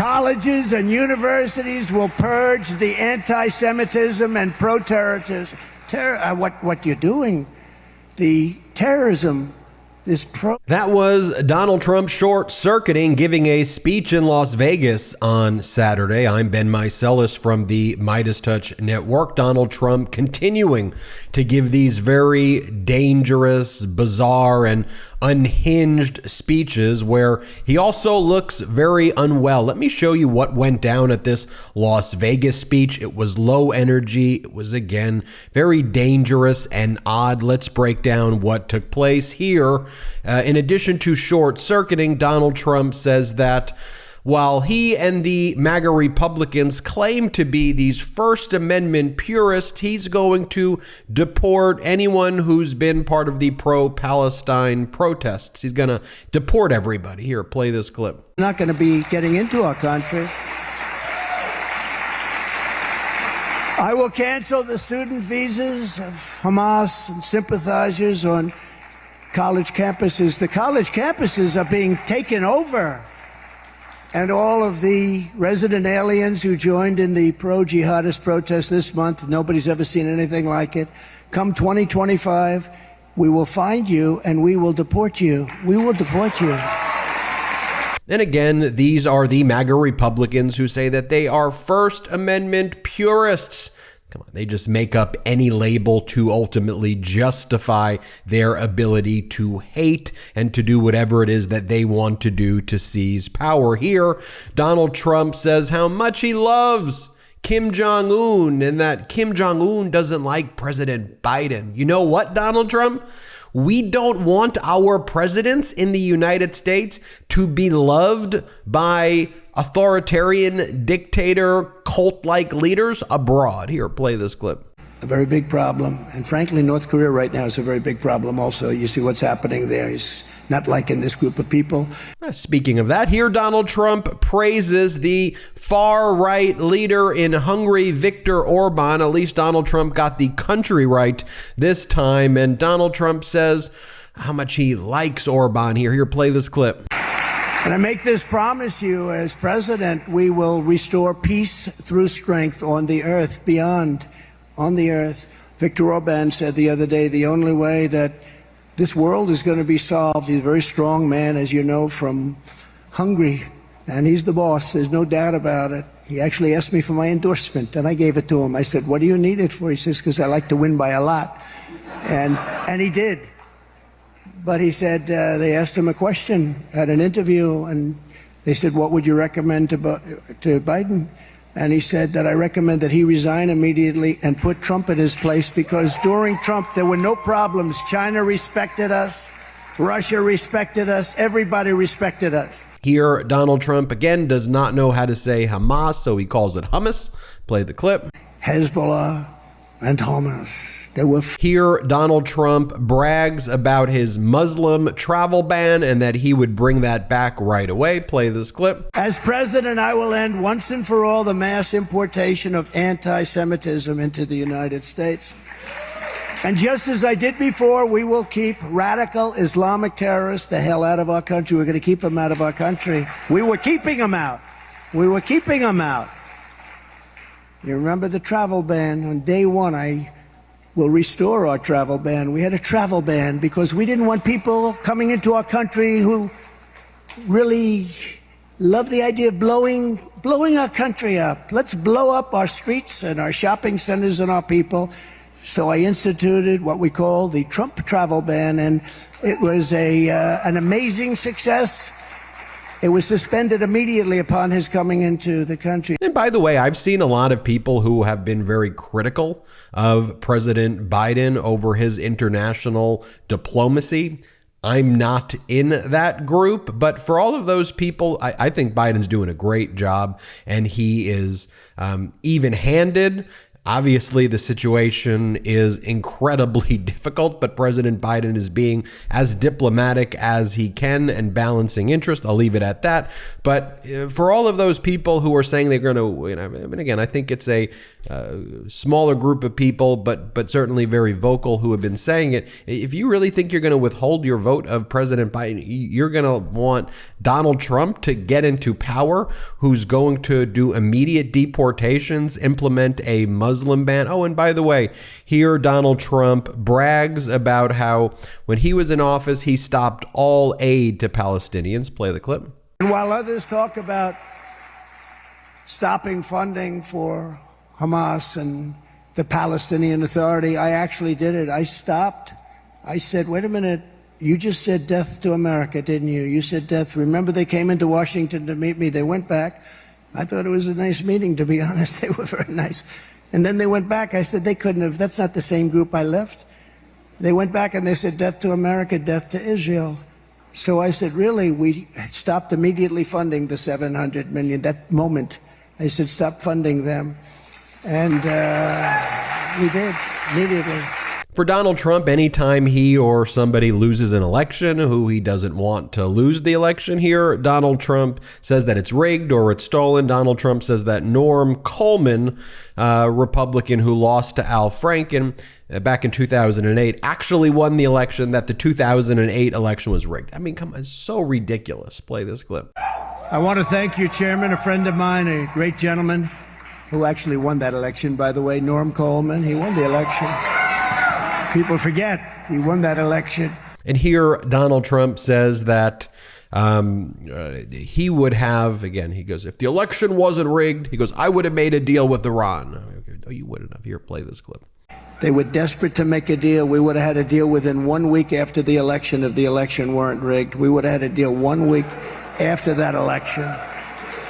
Colleges and universities will purge the anti-Semitism and pro-terrorism. What you're doing, the terrorism is pro. That was Donald Trump short-circuiting, giving a speech in Las Vegas on Saturday. I'm Ben Meiselas from the MeidasTouch Network. Donald Trump continuing to give these very dangerous, bizarre, and unhinged speeches where he also looks very unwell. Let me show you what went down at this Las Vegas speech. It was low energy. It was, again, very dangerous and odd. Let's break down what took place here. In addition to short-circuiting, Donald Trump says that while he and the MAGA Republicans claim to be these First Amendment purists, he's going to deport anyone who's been part of the pro-Palestine protests. He's going to deport everybody. Here, play this clip. Not going to be getting into our country. I will cancel the student visas of Hamas and sympathizers on college campuses. The college campuses are being taken over. And all of the resident aliens who joined in the pro-jihadist protest this month, nobody's ever seen anything like it. Come 2025, we will find you and we will deport you. We will deport you. And again, these are the MAGA Republicans who say that they are First Amendment purists. Come on, they just make up any label to ultimately justify their ability to hate and to do whatever it is that they want to do to seize power. Here, Donald Trump says how much he loves Kim Jong-un and that Kim Jong-un doesn't like President Biden. You know what, Donald Trump? We don't want our presidents in the United States to be loved by authoritarian dictator cult-like leaders abroad. Here, play this clip. A very big problem. And frankly, North Korea right now is a very big problem also. You see what's happening there. He's not liking this group of people. Speaking of that, here Donald Trump praises the far-right leader in Hungary, Viktor Orban. At least Donald Trump got the country right this time. And Donald Trump says how much he likes Orban here. Here, play this clip. And I make this promise you as president, we will restore peace through strength on the earth, beyond, on the earth. Viktor Orban said the other day, the only way that this world is going to be solved, he's a very strong man, as you know, from Hungary, and he's the boss. There's no doubt about it. He actually asked me for my endorsement, and I gave it to him. I said, what do you need it for? He says, because I like to win by a lot. And he did. But he said, they asked him a question at an interview, and they said, what would you recommend to Biden? And he said that I recommend that he resign immediately and put Trump in his place, because during Trump, there were no problems. China respected us. Russia respected us. Everybody respected us. Here, Donald Trump, again, does not know how to say Hamas, so he calls it hummus. Play the clip. Hezbollah and Hamas. Here, Donald Trump brags about his Muslim travel ban and that he would bring that back right away. Play this clip. As president, I will end once and for all the mass importation of anti-Semitism into the United States. And just as I did before, we will keep radical Islamic terrorists the hell out of our country. We're going to keep them out of our country. We were keeping them out. We were keeping them out. You remember the travel ban? On day one, I will restore our travel ban. We had a travel ban because we didn't want people coming into our country who really love the idea of blowing our country up. Let's blow up our streets and our shopping centers and our people. So I instituted what we call the Trump travel ban, and it was an amazing success. It was suspended immediately upon his coming into the country. And by the way, I've seen a lot of people who have been very critical of President Biden over his international diplomacy. I'm not in that group, but for all of those people, I think Biden's doing a great job, and he is even-handed. Obviously, the situation is incredibly difficult, but President Biden is being as diplomatic as he can and balancing interest. I'll leave it at that. But for all of those people who are saying they're going to, I mean, again, I think it's a smaller group of people, but certainly very vocal who have been saying it. If you really think you're going to withhold your vote of President Biden, you're going to want Donald Trump to get into power, who's going to do immediate deportations, implement a Muslim ban. Oh, and by the way, here Donald Trump brags about how when he was in office, he stopped all aid to Palestinians. Play the clip. And while others talk about stopping funding for Hamas and the Palestinian Authority, I actually did it. I stopped. I said, wait a minute. You just said death to America, didn't you? You said death. Remember, they came into Washington to meet me. They went back. I thought it was a nice meeting, to be honest. They were very nice. And then they went back. I said, they couldn't have. That's not the same group I left. They went back and they said, death to America, death to Israel. So I said, really? We stopped immediately funding the $700 million. That moment, I said, stop funding them. And we did, immediately. For Donald Trump, anytime he or somebody loses an election who he doesn't want to lose the election here, Donald Trump says that it's rigged or it's stolen. Donald Trump says that Norm Coleman, Republican who lost to Al Franken back in 2008, actually won the election, that the 2008 election was rigged. I mean, come on, it's so ridiculous. Play this clip. I want to thank you, Chairman, a friend of mine, a great gentleman who actually won that election, by the way, Norm Coleman. He won the election. People forget he won that election. And here Donald Trump says that he would have, again, he goes, if the election wasn't rigged, he goes, I would have made a deal with Iran. Oh, you wouldn't have. Here, play this clip. They were desperate to make a deal. We would have had a deal within 1 week after the election if the election weren't rigged. We would have had a deal 1 week after that election.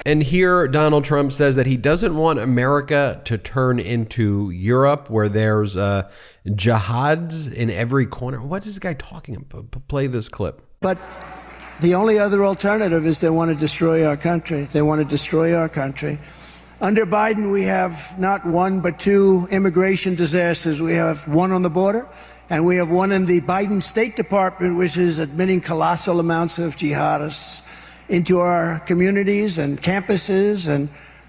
And here Donald Trump says that he doesn't want America to turn into Europe, where there's jihads in every corner. What is this guy talking about? Play this clip. But the only other alternative is they want to destroy our country. They want to destroy our country. Under Biden, we have not one but two immigration disasters. We have one on the border, and we have one in the Biden State Department, which is admitting colossal amounts of jihadists into our communities and campuses and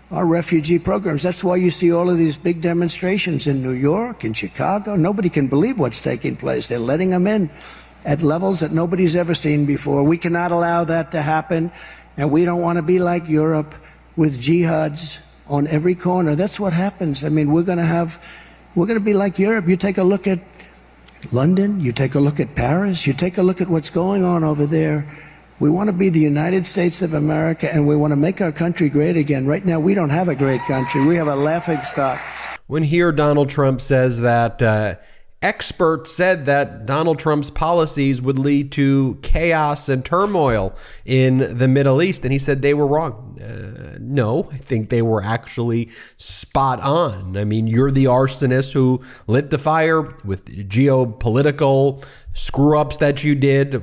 our refugee programs. That's why you see all of these big demonstrations in New York, in Chicago. Nobody can believe what's taking place. They're letting them in at levels that nobody's ever seen before. We cannot allow that to happen, and we don't want to be like Europe with jihads on every corner. That's what happens. I mean, we're going to be like Europe. You take a look at London, you take a look at Paris, you take a look at what's going on over there. We want to be the United States of America, and we want to make our country great again. Right now, we don't have a great country. We have a laughingstock. When here Donald Trump says that experts said that Donald Trump's policies would lead to chaos and turmoil in the Middle East, and he said they were wrong. No, I think they were actually spot on. I mean, you're the arsonist who lit the fire with geopolitical screw-ups that you did,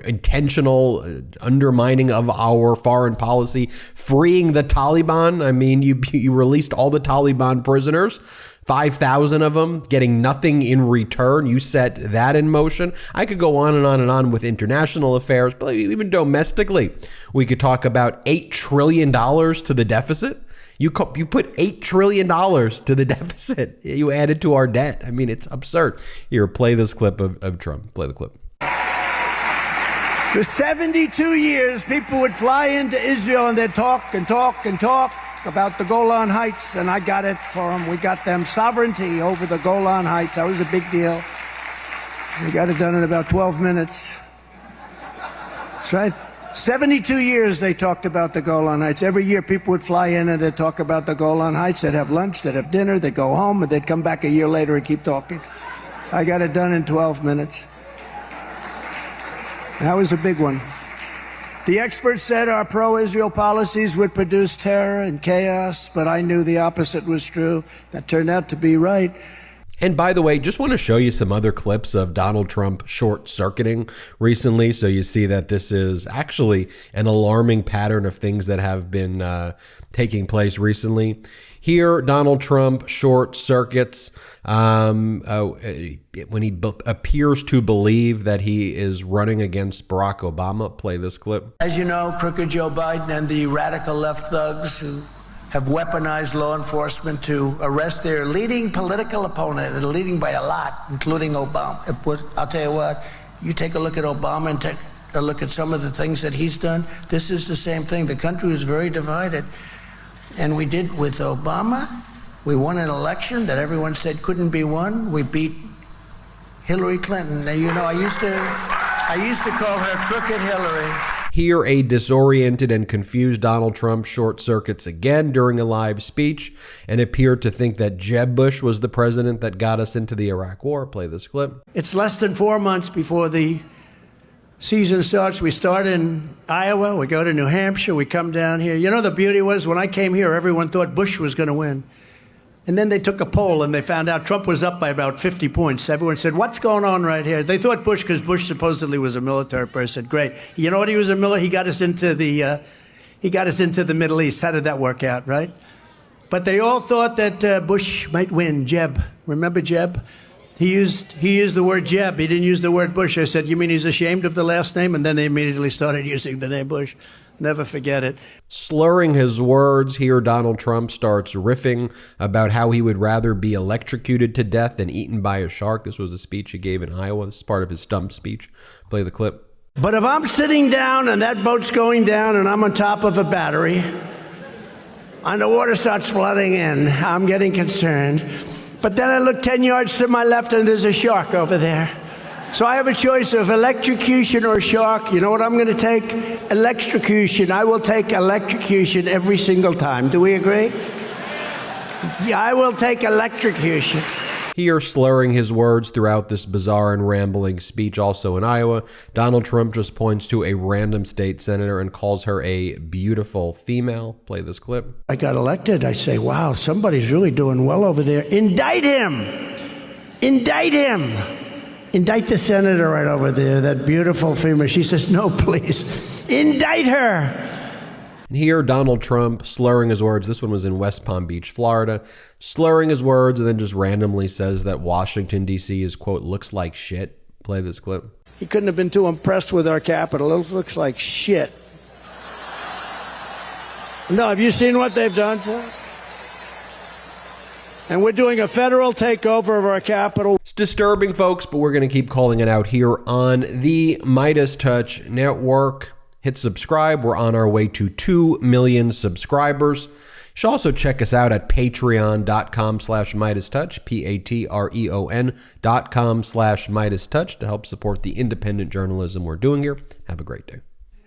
intentional undermining of our foreign policy, freeing the Taliban. I mean, you released all the Taliban prisoners, 5,000 of them, getting nothing in return. You set that in motion. I could go on and on and on with international affairs, but even domestically, we could talk about $8 trillion to the deficit. You put $8 trillion to the deficit. You added to our debt. I mean, it's absurd. Here, play this clip of Trump. Play the clip. For 72 years, people would fly into Israel and they'd talk and talk and talk about the Golan Heights, and I got it for them. We got them sovereignty over the Golan Heights. That was a big deal. We got it done in about 12 minutes. That's right. 72 years they talked about the Golan Heights. Every year people would fly in and they'd talk about the Golan Heights. They'd have lunch, they'd have dinner, they'd go home, and they'd come back a year later and keep talking. I got it done in 12 minutes. That was a big one. The experts said our pro-Israel policies would produce terror and chaos, but I knew the opposite was true. That turned out to be right. And by the way, just want to show you some other clips of Donald Trump short-circuiting recently, so you see that this is actually an alarming pattern of things that have been taking place recently. Here, Donald Trump short circuits when he appears to believe that he is running against Barack Obama. Play this clip. As you know, crooked Joe Biden and the radical left thugs who have weaponized law enforcement to arrest their leading political opponent, and leading by a lot, including Obama. I'll tell you what, you take a look at Obama and take a look at some of the things that he's done. This is the same thing. The country was very divided. And we did with Obama. We won an election that everyone said couldn't be won. We beat Hillary Clinton. Now, you know, I used to call her Crooked Hillary. Here, a disoriented and confused Donald Trump short circuits again during a live speech and appeared to think that Jeb Bush was the president that got us into the Iraq War. Play this clip. It's less than 4 months before the season starts. We start in Iowa, we go to New Hampshire, we come down here. You know, the beauty was when I came here, everyone thought Bush was going to win. And then they took a poll and they found out Trump was up by about 50 points. Everyone said, what's going on right here? They thought Bush, because Bush supposedly was a military person. Great. You know what? He was a military. He got us into the Middle East. How did that work out, right? But they all thought that Bush might win. Jeb. Remember Jeb? He used the word Jeb. He didn't use the word Bush. I said, you mean he's ashamed of the last name? And then they immediately started using the name Bush. Never forget it. Slurring his words, here Donald Trump starts riffing about how he would rather be electrocuted to death than eaten by a shark. This was a speech he gave in Iowa. This is part of his stump speech. Play the clip. But if I'm sitting down and that boat's going down and I'm on top of a battery and the water starts flooding in, I'm getting concerned. But then I look 10 yards to my left and there's a shark over there. So I have a choice of electrocution or shark. You know what I'm going to take? Electrocution. I will take electrocution every single time. Do we agree? Yeah, I will take electrocution. Here, slurring his words throughout this bizarre and rambling speech, also in Iowa, Donald Trump just points to a random state senator and calls her a beautiful female. Play this clip. I got elected. I say, wow, somebody's really doing well over there. Indict him! Indict him! Indict the senator right over there, that beautiful female. She says, no, please. Indict her! And here, Donald Trump slurring his words. This one was in West Palm Beach, Florida. Slurring his words and then just randomly says that Washington, D.C. is, quote, looks like shit. Play this clip. He couldn't have been too impressed with our capital. It looks like shit. No, have you seen what they've done to us? And we're doing a federal takeover of our capital. It's disturbing, folks, but we're going to keep calling it out here on the MeidasTouch Network. Hit subscribe. We're on our way to 2 million subscribers. You should also check us out at patreon.com/MeidasTouch, patreon.com/MeidasTouch to help support the independent journalism we're doing here. Have a great day.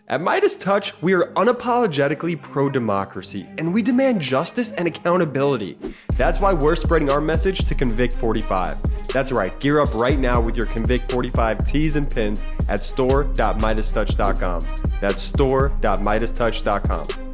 At MeidasTouch, we are unapologetically pro-democracy, and we demand justice and accountability. That's why we're spreading our message to Convict 45. That's right, gear up right now with your Convict 45 tees and pins at store.MeidasTouch.com. That's store.MeidasTouch.com.